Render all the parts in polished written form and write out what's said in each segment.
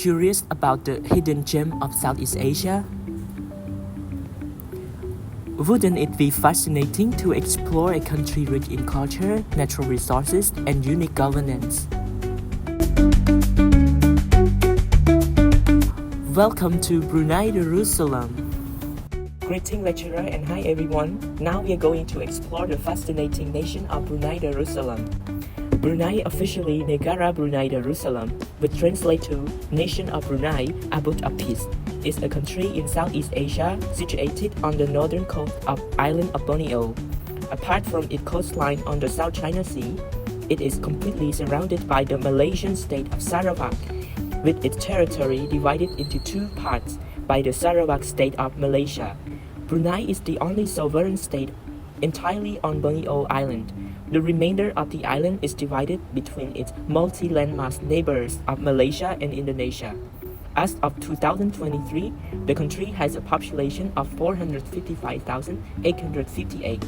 Curious about the hidden gem of Southeast Asia? Wouldn't it be fascinating to explore a country rich in culture, natural resources, and unique governance? Welcome to Brunei Darussalam. Greeting lecturer and hi everyone. Now we are going to explore the fascinating nation of Brunei Darussalam. Brunei, officially Negara Brunei Darussalam, which translates to Nation of Brunei, Abode of Peace, is a country in Southeast Asia situated on the northern coast of island of Borneo. Apart from its coastline on the South China Sea, it is completely surrounded by the Malaysian state of Sarawak, with its territory divided into two parts by the Sarawak state of Malaysia. Brunei is the only sovereign state entirely on Borneo Island. The remainder of the island is divided between its multi-landmass neighbors of Malaysia and Indonesia. As of 2023, the country has a population of 455,858,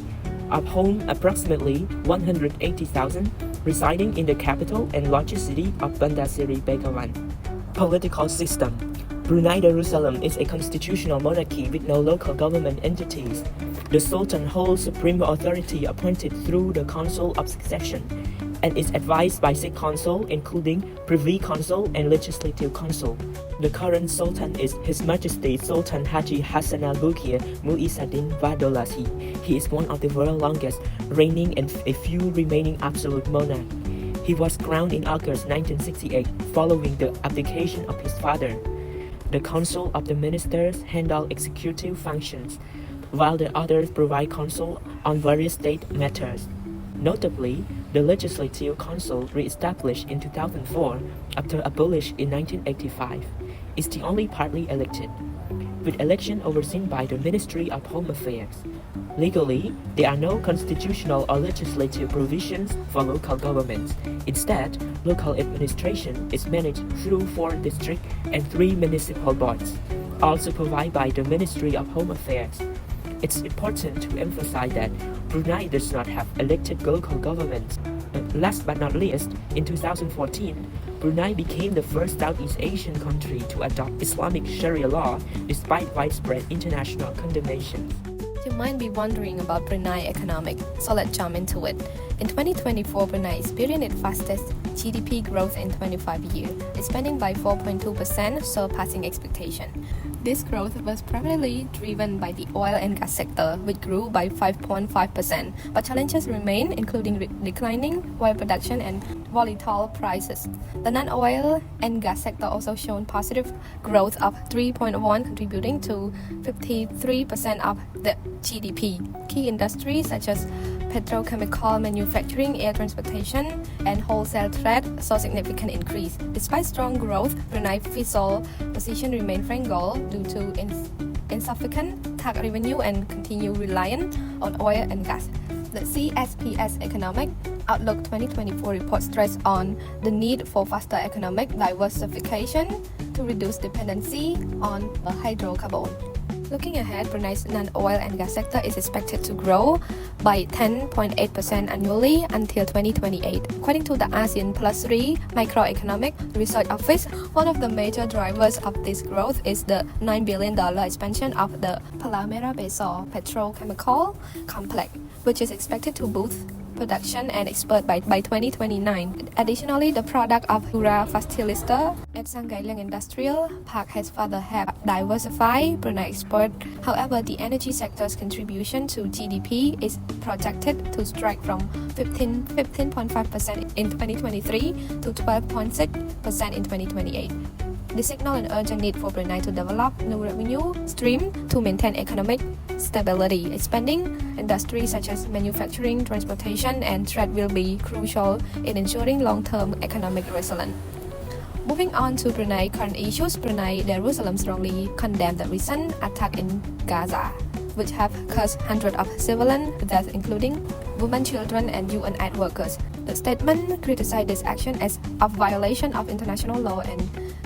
of whom approximately 180,000 residing in the capital and largest city of Bandar Seri Begawan. Political system. Brunei Darussalam is a constitutional monarchy with no local government entities. The Sultan holds supreme authority appointed through the Council of Succession and is advised by 6 councils including Privy Council and Legislative Council. The current Sultan is His Majesty Sultan Haji Hassan al-Bolkiah Mu'izzuddin Wadolasi. He is one of the world's longest reigning and a few remaining absolute monarchs. He was crowned in August 1968 following the abdication of his father. The Council of the Ministers handle executive functions, while the others provide counsel on various state matters. Notably, the Legislative Council, re-established in 2004 after abolished in 1985, is the only partly elected, with election overseen by the Ministry of Home Affairs. Legally, there are no constitutional or legislative provisions for local governments. Instead, local administration is managed through 4 district and 3 municipal boards, all supervised by the Ministry of Home Affairs. It's important to emphasize that Brunei does not have elected local governments. Last but not least, in 2014, Brunei became the first Southeast Asian country to adopt Islamic Sharia law despite widespread international condemnation. You might be wondering about Brunei economic, so let's jump into it. In 2024, Brunei experienced its fastest GDP growth in 25 years, expanding by 4.2%, surpassing expectation. This growth was primarily driven by the oil and gas sector, which grew by 5.5%, but challenges remain, including declining oil production and volatile prices. The non-oil and gas sector also shown positive growth of 3.1%, contributing to 53% of the GDP. Key industries such as petrochemical manufacturing, air transportation, and wholesale trade saw significant increase. Despite strong growth, Brunei's fiscal position remained fragile due to insufficient tax revenue and continued reliance on oil and gas. The CSPS Economic Outlook 2024 report stressed on the need for faster economic diversification to reduce dependency on hydrocarbon. Looking ahead, Brunei's non-oil and gas sector is expected to grow by 10.8% annually until 2028. According to the ASEAN Plus 3 Microeconomic Research Office, one of the major drivers of this growth is the $9 billion expansion of the Palmera Basin petrochemical complex, which is expected to boost production and export by 2029. Additionally, the product of Hura Fertilizer at Sangailang Industrial Park has further helped diversify Brunei export. However, the energy sector's contribution to GDP is projected to strike from 15.5% in 2023 to 12.6% in 2028. This signals an urgent need for Brunei to develop new revenue streams to maintain economic stability. Expanding industries such as manufacturing, transportation, and trade will be crucial in ensuring long-term economic resilience. Moving on to Brunei current issues, Brunei Darussalam strongly condemned the recent attack in Gaza, which have caused hundreds of civilian deaths, including women, children, and UN aid workers. The statement criticized this action as a violation of international law and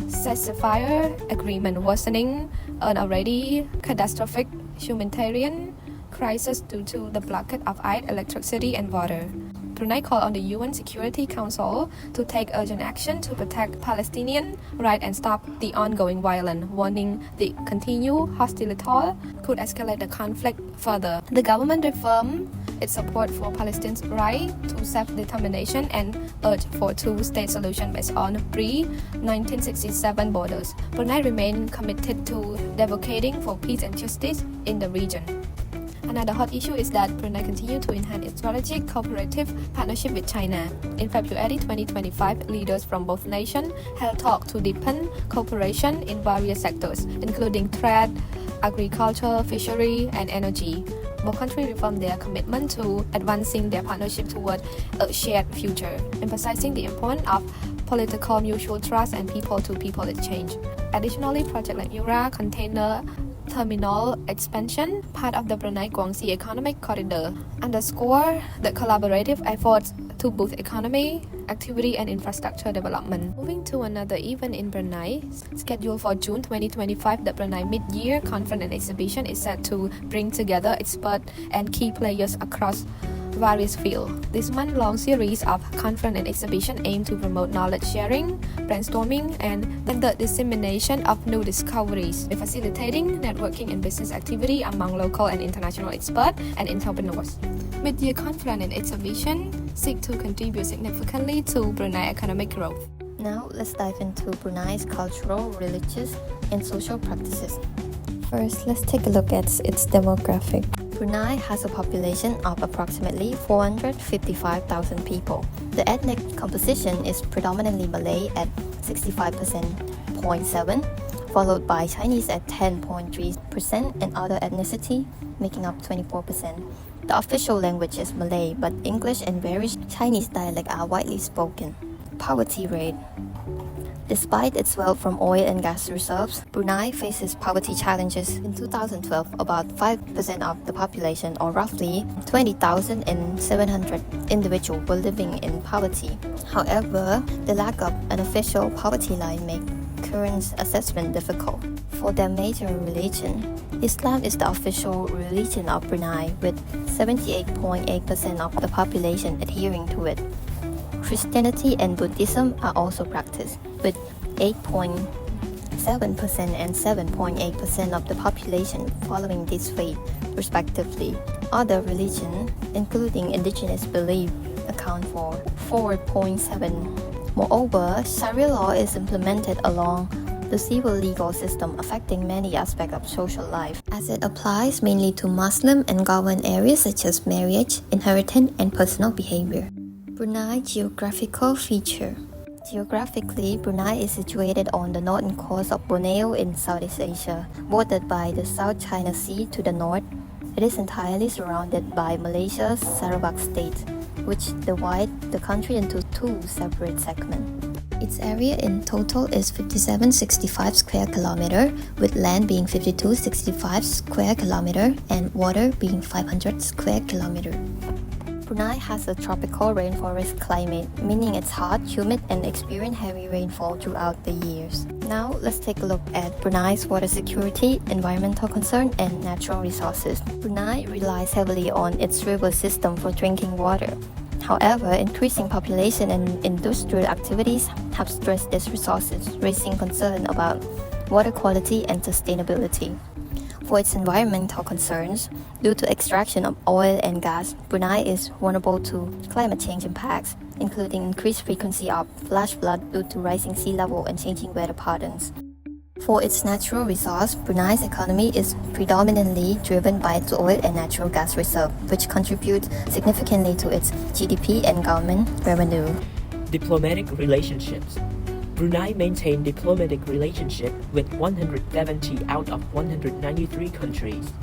ceasefire agreement, worsening an already catastrophic humanitarian crisis due to the blockade of aid, electricity, and water. Brunei called on the UN Security Council to take urgent action to protect Palestinian rights and stop the ongoing violence, warning the continued hostility could escalate the conflict further. The government reaffirmed its support for Palestinians' right to self-determination and urged for two-state solution based on pre-1967 borders. Brunei remained committed to advocating for peace and justice in the region. Another hot issue is that Brunei continues to enhance its strategic cooperative partnership with China. In February 2025, leaders from both nations held talks to deepen cooperation in various sectors, including trade, agriculture, fishery, and energy. Both countries reaffirmed their commitment to advancing their partnership toward a shared future, emphasizing the importance of political mutual trust and people-to-people exchange. Additionally, projects like Mura Container Terminal expansion, part of the Brunei-Guangxi Economic Corridor, underscore the collaborative efforts to boost economy, activity, and infrastructure development. Moving to another event in Brunei, scheduled for June 2025, the Brunei Mid-Year Conference and Exhibition is set to bring together experts and key players across various fields. This month-long series of conference and exhibition aim to promote knowledge sharing, brainstorming, and the dissemination of new discoveries, facilitating networking and business activity among local and international experts and entrepreneurs. Mid-year conference and exhibition seek to contribute significantly to Brunei economic growth. Now, let's dive into Brunei's cultural, religious, and social practices. First, let's take a look at its demographic. Brunei has a population of approximately 455,000 people. The ethnic composition is predominantly Malay at 65.7%, followed by Chinese at 10.3% and other ethnicity making up 24%. The official language is Malay, but English and various Chinese dialects are widely spoken. Poverty rate. Despite its wealth from oil and gas reserves, Brunei faces poverty challenges. In 2012, about 5% of the population, or roughly 20,700 individuals, were living in poverty. However, the lack of an official poverty line makes current assessment difficult. For their major religion, Islam is the official religion of Brunei, with 78.8% of the population adhering to it. Christianity and Buddhism are also practiced, with 8.7% and 7.8% of the population following this faith, respectively. Other religions, including indigenous belief, account for 4.7%. Moreover, Sharia law is implemented along the civil legal system, affecting many aspects of social life, as it applies mainly to Muslim and governed areas such as marriage, inheritance, and personal behavior. Brunei geographical feature. Geographically, Brunei is situated on the northern coast of Borneo in Southeast Asia, bordered by the South China Sea to the north. It is entirely surrounded by Malaysia's Sarawak state, which divides the country into two separate segments. Its area in total is 5765 square kilometer, with land being 5265 square kilometer and water being 500 square kilometer. Brunei has a tropical rainforest climate, meaning it's hot, humid, and experience heavy rainfall throughout the years. Now, let's take a look at Brunei's water security, environmental concern, and natural resources. Brunei relies heavily on its river system for drinking water. However, increasing population and industrial activities have stressed these resources, raising concern about water quality and sustainability. For its environmental concerns, due to extraction of oil and gas, Brunei is vulnerable to climate change impacts, including increased frequency of flash flood due to rising sea level and changing weather patterns. For its natural resource, Brunei's economy is predominantly driven by its oil and natural gas reserve, which contribute significantly to its GDP and government revenue. Diplomatic relationships. Brunei maintained diplomatic relationship with 170 out of 193 countries.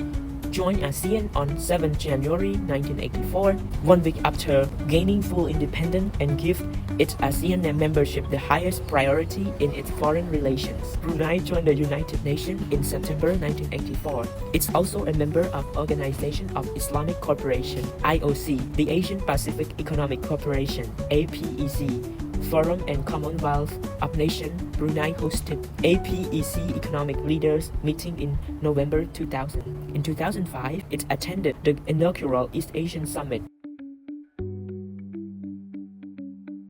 Joined ASEAN on 7 January 1984, 1 week after gaining full independence, and give its ASEAN membership the highest priority in its foreign relations. Brunei joined the United Nations in September 1984. It's also a member of Organization of Islamic Cooperation, IOC, the Asian Pacific Economic Cooperation, APEC, Forum and Commonwealth of Nations. Brunei hosted APEC Economic Leaders meeting in November 2000. In 2005, it attended the inaugural East Asian Summit.